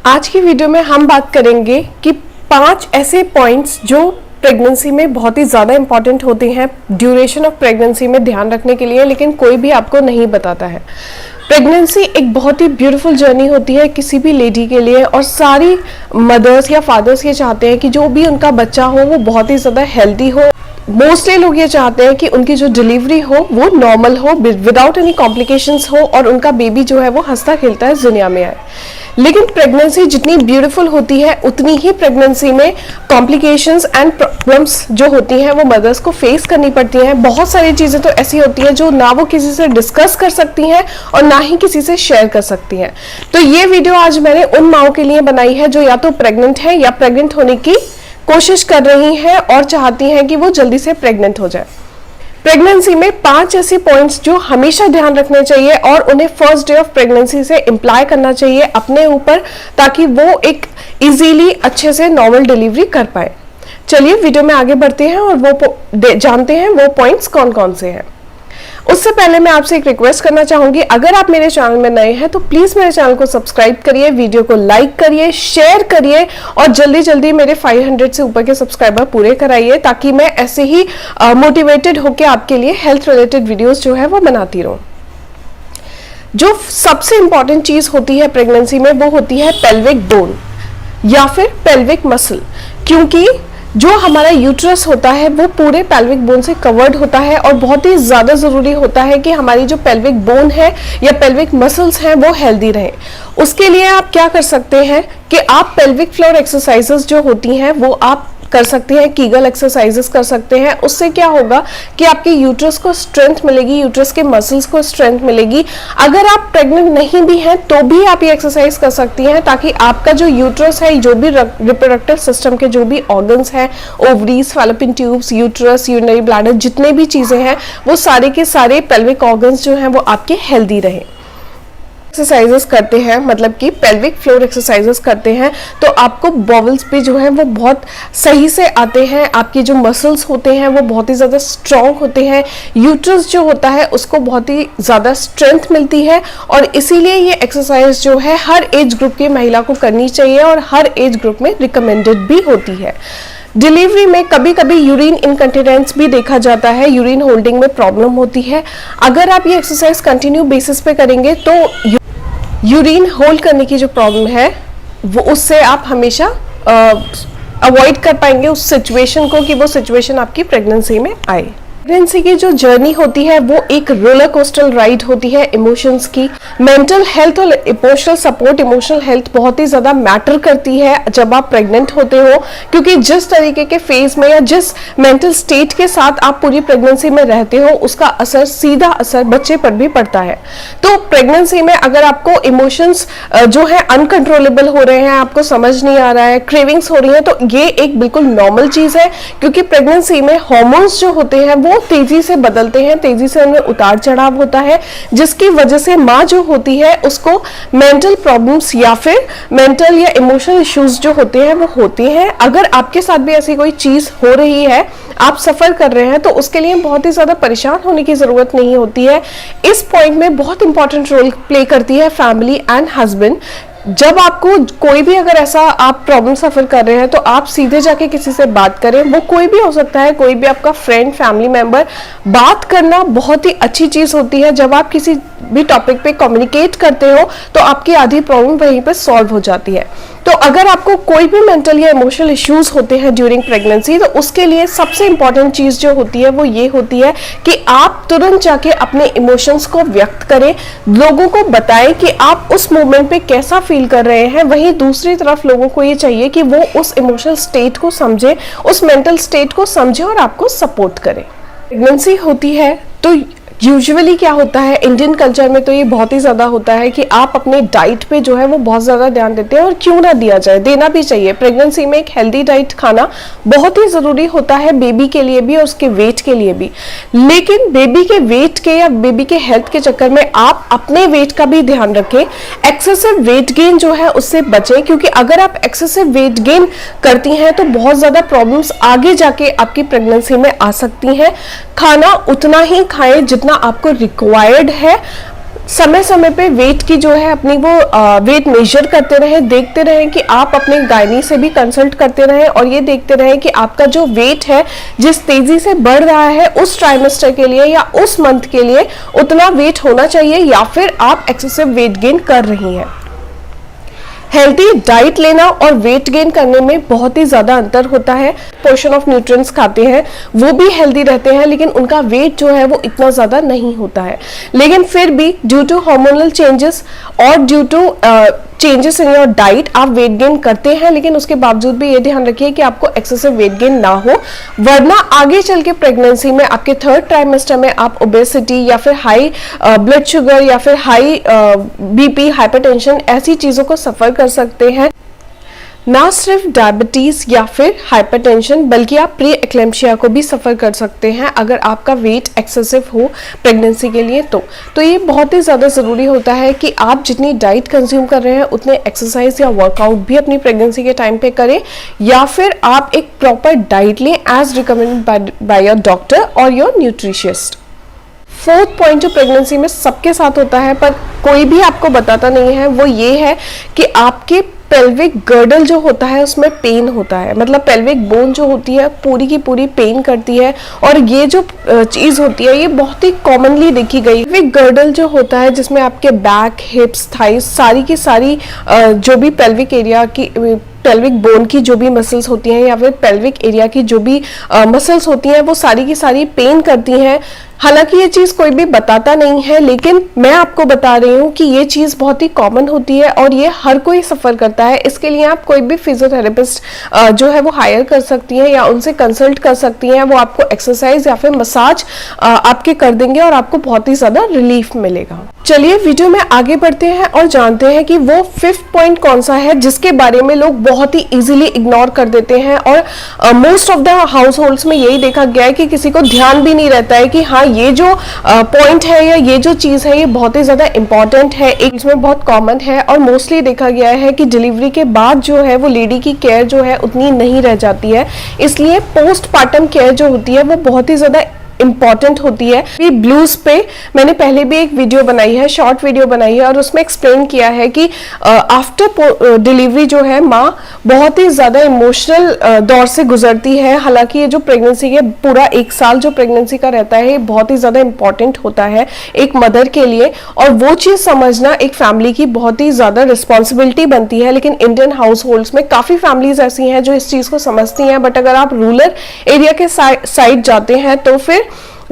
आज की वीडियो में हम बात करेंगे कि 5 ऐसे पॉइंट्स जो प्रेगनेंसी में बहुत ही ज़्यादा इंपॉर्टेंट होते हैं ड्यूरेशन ऑफ प्रेगनेंसी में ध्यान रखने के लिए, लेकिन कोई भी आपको नहीं बताता है। प्रेगनेंसी एक बहुत ही ब्यूटीफुल जर्नी होती है किसी भी लेडी के लिए, और सारी मदर्स या फादर्स ये चाहते हैं कि जो भी उनका बच्चा हो वो बहुत ही ज़्यादा हेल्दी हो। मोस्टली लोग ये चाहते हैं कि उनकी जो डिलीवरी हो वो नॉर्मल हो, विदाउट एनी कॉम्प्लिकेशंस हो, और उनका बेबी जो है वो हंसता खेलता है दुनिया में आए। लेकिन प्रेगनेंसी जितनी ब्यूटीफुल होती है उतनी ही प्रेगनेंसी में कॉम्प्लिकेशंस एंड प्रॉब्लम्स जो होती हैं वो मदर्स को फेस करनी पड़ती हैं। बहुत सारी चीज़ें तो ऐसी होती हैं जो ना वो किसी से डिस्कस कर सकती हैं और ना ही किसी से शेयर कर सकती हैं। तो ये वीडियो आज मैंने उन माओं के लिए बनाई है जो या तो प्रेग्नेंट है या प्रेग्नेंट होने की कोशिश कर रही हैं और चाहती हैं कि वो जल्दी से प्रेग्नेंट हो जाए। प्रेगनेंसी में 5 ऐसी पॉइंट्स जो हमेशा ध्यान रखने चाहिए और उन्हें फर्स्ट डे ऑफ प्रेगनेंसी से इम्प्लाई करना चाहिए अपने ऊपर, ताकि वो एक इजीली अच्छे से नॉर्मल डिलीवरी कर पाए। चलिए वीडियो में आगे बढ़ते हैं और वो जानते हैं वो पॉइंट्स कौन कौन से हैं। उससे पहले मैं आपसे एक रिक्वेस्ट करना चाहूंगी, अगर आप मेरे चैनल में नए हैं तो प्लीज मेरे चैनल को सब्सक्राइब करिए, वीडियो को लाइक करिए, शेयर करिए और जल्दी जल्दी मेरे 500 से ऊपर के सब्सक्राइबर पूरे कराइए, ताकि मैं ऐसे ही मोटिवेटेड होकर आपके लिए हेल्थ रिलेटेड वीडियोस जो है वो बनाती रहूं। जो सबसे इंपॉर्टेंट चीज होती है प्रेगनेंसी में वो होती है पेल्विक बोन या फिर पेल्विक मसल, क्योंकि जो हमारा यूट्रस होता है वो पूरे पेल्विक बोन से कवर्ड होता है और बहुत ही ज़्यादा ज़रूरी होता है कि हमारी जो पेल्विक बोन है या पेल्विक मसल्स हैं वो हेल्दी रहें। उसके लिए आप क्या कर सकते हैं कि आप पेल्विक फ्लोर एक्सरसाइजेस जो होती हैं वो आप कर सकते हैं, कीगल एक्सरसाइजेस कर सकते हैं। उससे क्या होगा कि आपके यूट्रस को स्ट्रेंथ मिलेगी, यूट्रस के मसल्स को स्ट्रेंथ मिलेगी। अगर आप प्रेग्नेंट नहीं भी हैं तो भी आप ये एक्सरसाइज कर सकती हैं, ताकि आपका जो यूट्रस है, जो भी रिप्रोडक्टिव सिस्टम के जो भी ऑर्गन्स हैं, ovaries, fallopian tubes, uterus, urinary bladder, जितने भी चीजें हैं वो सारे के सारे पेल्विक ऑर्गन्स जो हैं वो आपके हेल्दी रहें। एक्सरसाइजेस करते हैं, मतलब कि पेल्विक फ्लोर एक्सरसाइजेस करते हैं, तो आपको बॉवल्स भी जो है वो बहुत सही से आते हैं। आपके जो मसल्स होते हैं वो बहुत ही ज़्यादा स्ट्रॉन्ग होते हैं, यूट्रस जो होता है उसको बहुत ही ज़्यादा स्ट्रेंथ मिलती है, और इसीलिए ये एक्सरसाइज जो है हर एज ग्रुप की महिला को करनी चाहिए और हर एज ग्रुप में रिकमेंडेड भी होती है। डिलीवरी में कभी कभी यूरिन इनकंटिनेंस भी देखा जाता है, यूरिन होल्डिंग में प्रॉब्लम होती है। अगर आप ये एक्सरसाइज कंटिन्यू बेसिस पे करेंगे तो यूरिन होल्ड करने की जो प्रॉब्लम है वो उससे आप हमेशा अवॉइड कर पाएंगे उस सिचुएशन को, कि वो सिचुएशन आपकी प्रेगनेंसी में आए। प्रेगनेंसी की जो जर्नी होती है वो एक रोलर कोस्टर राइड होती है इमोशंस की। मेंटल हेल्थ और इमोशनल सपोर्ट, इमोशनल हेल्थ बहुत ही ज़्यादा मैटर करती है जब आप प्रेग्नेंट होते हो, क्योंकि जिस तरीके के फेज में या जिस मेंटल स्टेट के साथ आप पूरी प्रेगनेंसी में रहते हो उसका असर, सीधा असर बच्चे पर भी पड़ता है। तो प्रेगनेंसी में अगर आपको इमोशंस जो है अनकंट्रोलेबल हो रहे हैं, आपको समझ नहीं आ रहा है, क्रेविंग्स हो रही है, तो ये एक बिल्कुल नॉर्मल चीज़ है, क्योंकि प्रेगनेंसी में हार्मोन्स जो होते हैं वो तेजी से बदलते हैं, तेजी से उनमें उतार चढ़ाव होता है, जिसकी वजह से माँ जो होती है उसको मेंटल प्रॉब्लम्स या फिर मेंटल या इमोशनल इश्यूज जो होते हैं वो होते हैं। अगर आपके साथ भी ऐसी कोई चीज हो रही है, आप सफर कर रहे हैं, तो उसके लिए बहुत ही ज्यादा परेशान होने की जरूरत नहीं होती है। इस पॉइंट में बहुत इंपॉर्टेंट रोल प्ले करती है फैमिली एंड हस्बैंड। जब आपको कोई भी अगर ऐसा आप प्रॉब्लम सफर कर रहे हैं तो आप सीधे जाके किसी से बात करें, वो कोई भी हो सकता है, कोई भी आपका फ्रेंड, फैमिली मेंबर। बात करना बहुत ही अच्छी चीज होती है। जब आप किसी भी टॉपिक पे कम्युनिकेट करते हो तो आपकी आधी प्रॉब्लम वहीं पे सॉल्व हो जाती है। तो अगर आपको कोई भी मेंटल या इमोशनल इश्यूज होते हैं ड्यूरिंग प्रेगनेंसी, तो उसके लिए सबसे इंपॉर्टेंट चीज जो होती है वो ये होती है कि आप तुरंत जाके अपने इमोशंस को व्यक्त करें, लोगों को बताएं कि आप उस मोमेंट पे कैसा फील कर रहे हैं। वहीं दूसरी तरफ लोगों को ये चाहिए कि वो उस इमोशनल स्टेट को समझे, उस मेंटल स्टेट को समझे और आपको सपोर्ट करें। प्रेगनेंसी होती है तो यूजुअली क्या होता है, इंडियन कल्चर में तो ये बहुत ही ज़्यादा होता है कि आप अपने डाइट पे जो है वो बहुत ज़्यादा ध्यान देते हैं, और क्यों ना दिया जाए, देना भी चाहिए। प्रेगनेंसी में एक हेल्दी डाइट खाना बहुत ही ज़रूरी होता है, बेबी के लिए भी और उसके वेट के लिए भी। लेकिन बेबी के वेट के या बेबी के हेल्थ के चक्कर में आप अपने वेट का भी ध्यान रखें। एक्सेसिव वेट गेन जो है उससे बचें, क्योंकि अगर आप एक्सेसिव वेट गेन करती हैं तो बहुत ज़्यादा प्रॉब्लम्स आगे जाके आपकी प्रेगनेंसी में आ सकती हैं। खाना उतना ही खाएं जितना आपको रिक्वायर्ड है, समय समय पे वेट की जो है अपनी वो वेट मेजर करते रहें, देखते रहें कि आप अपने गायनी से भी कंसल्ट करते रहें और ये देखते रहें कि आपका जो वेट है जिस तेजी से बढ़ रहा है उस ट्राइमेस्टर के लिए या उस मंथ के लिए उतना वेट होना चाहिए या फिर आप एक्सेसिव वेट गेन कर रही हैं। हेल्थी डाइट लेना और वेट गेन करने में बहुत ही ज्यादा अंतर होता है। पोर्शन ऑफ न्यूट्रिएंट्स खाते हैं वो भी हेल्दी रहते हैं, लेकिन उनका वेट जो है वो इतना ज्यादा नहीं होता है। लेकिन फिर भी ड्यू टू हार्मोनल चेंजेस और due to changes in your diet आप वेट गेन करते हैं, लेकिन उसके बावजूद भी ये ध्यान रखिए कि आपको एक्सेसिव वेट गेन ना हो, वरना आगे चल के प्रेगनेंसी में आपके थर्ड ट्राइमेस्टर में आप ओबेसिटी या फिर हाई ब्लड शुगर या फिर हाई बीपी, हाइपरटेंशन ऐसी चीजों को सफर कर सकते हैं। ना सिर्फ डायबिटीज या फिर हाइपरटेंशन बल्कि आप प्री एक्लेम्पशिया को भी सफर कर सकते हैं अगर आपका वेट एक्सेसिव हो प्रेगनेंसी के लिए। तो ये बहुत ही ज़्यादा ज़रूरी होता है कि आप जितनी डाइट कंज्यूम कर रहे हैं उतने एक्सरसाइज या वर्कआउट भी अपनी प्रेगनेंसी के टाइम पे करें, या फिर आप एक प्रॉपर डाइट लें as recommended by your doctor और योर न्यूट्रिशियस्ट। फोर्थ पॉइंट जो प्रेगनेंसी में सबके साथ होता है पर कोई भी आपको बताता नहीं है, वो ये है कि आपके पेल्विक गर्डल जो होता है उसमें पेन होता है। मतलब पेल्विक बोन जो होती है पूरी की पूरी पेन करती है, और ये जो चीज होती है ये बहुत ही कॉमनली देखी गई। पेल्विक गर्डल जो होता है जिसमें आपके बैक, हिप्स, थाइस सारी की सारी जो भी पेल्विक एरिया की पेल्विक बोन की जो भी मसल्स होती हैं या फिर पेल्विक एरिया की जो भी मसल्स होती हैं वो सारी की सारी पेन करती हैं। हालांकि ये चीज कोई भी बताता नहीं है, लेकिन मैं आपको बता रही हूँ कि ये चीज बहुत ही कॉमन होती है और ये हर कोई सफर करता है। इसके लिए आप कोई भी फिजियोथेरेपिस्ट जो है वो हायर कर सकती हैं या उनसे कंसल्ट कर सकती हैं। वो आपको एक्सरसाइज या फिर मसाज आपके कर देंगे और आपको बहुत ही ज्यादा रिलीफ मिलेगा। चलिए वीडियो में आगे बढ़ते हैं और जानते हैं कि वो फिफ्थ पॉइंट कौन सा है जिसके बारे में लोग बहुत ही इजीली इग्नोर कर देते हैं। और most of the house holds में यही देखा गया है कि किसी को ध्यान भी नहीं रहता है कि हाँ ये जो पॉइंट है या ये जो चीज है ये बहुत ही ज्यादा इंपॉर्टेंट है, एक इसमें बहुत कॉमन है और मोस्टली देखा गया है कि डिलीवरी के बाद जो है वो लेडी की केयर जो है उतनी नहीं रह जाती है। इसलिए पोस्टपार्टम केयर जो होती है वो बहुत ही ज्यादा इंपॉर्टेंट होती है। ये ब्लूज पे मैंने पहले भी एक वीडियो बनाई है, शॉर्ट वीडियो बनाई है और उसमें एक्सप्लेन किया है कि आफ्टर डिलीवरी जो है माँ बहुत ही ज्यादा इमोशनल दौर से गुजरती है। हालांकि ये जो प्रेगनेंसी के पूरा 1 साल जो प्रेगनेंसी का रहता है ये बहुत ही ज्यादा इंपॉर्टेंट होता है एक मदर के लिए, और वो चीज समझना एक फैमिली की बहुत ही ज्यादा रिस्पॉन्सिबिलिटी बनती है। लेकिन इंडियन हाउस होल्ड्स में काफी फैमिलीज ऐसी हैं जो इस चीज को समझती हैं, बट अगर आप रूरल एरिया के साइड जाते हैं तो फिर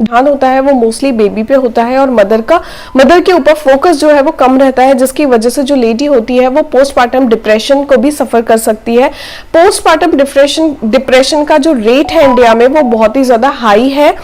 ध्यान होता है वो मोस्टली बेबी पे होता है और मदर के ऊपर फोकस जो है वो कम रहता है, जिसकी वजह से जो लेडी होती है वो पोस्टपार्टम डिप्रेशन को भी सफर कर सकती है। पोस्टपार्टम डिप्रेशन का जो रेट है इंडिया में वो बहुत ही ज्यादा हाई है,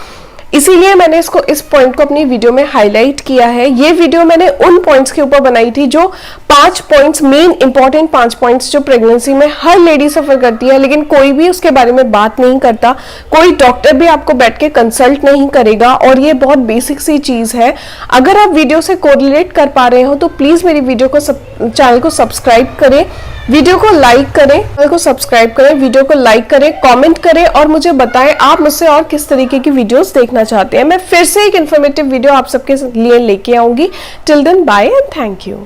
इसीलिए मैंने इस पॉइंट को अपनी वीडियो में हाईलाइट किया है। ये वीडियो मैंने उन पॉइंट्स के ऊपर बनाई थी जो 5 पॉइंट्स, मेन इंपॉर्टेंट 5 पॉइंट्स जो प्रेगनेंसी में हर लेडी सफर करती है, लेकिन कोई भी उसके बारे में बात नहीं करता, कोई डॉक्टर भी आपको बैठ के कंसल्ट नहीं करेगा। और ये बहुत बेसिक सी चीज है। अगर आप वीडियो से कोरिलेट कर पा रहे हो तो प्लीज मेरी वीडियो को चैनल को सब्सक्राइब करें, वीडियो को लाइक करें, चैनल को सब्सक्राइब करें, वीडियो को लाइक करें, कमेंट करें और मुझे बताएं आप मुझसे और किस तरीके की वीडियोस देखना चाहते हैं। मैं फिर से एक इन्फॉर्मेटिव वीडियो आप सबके लिए लेके आऊंगी। Till then bye and thank you.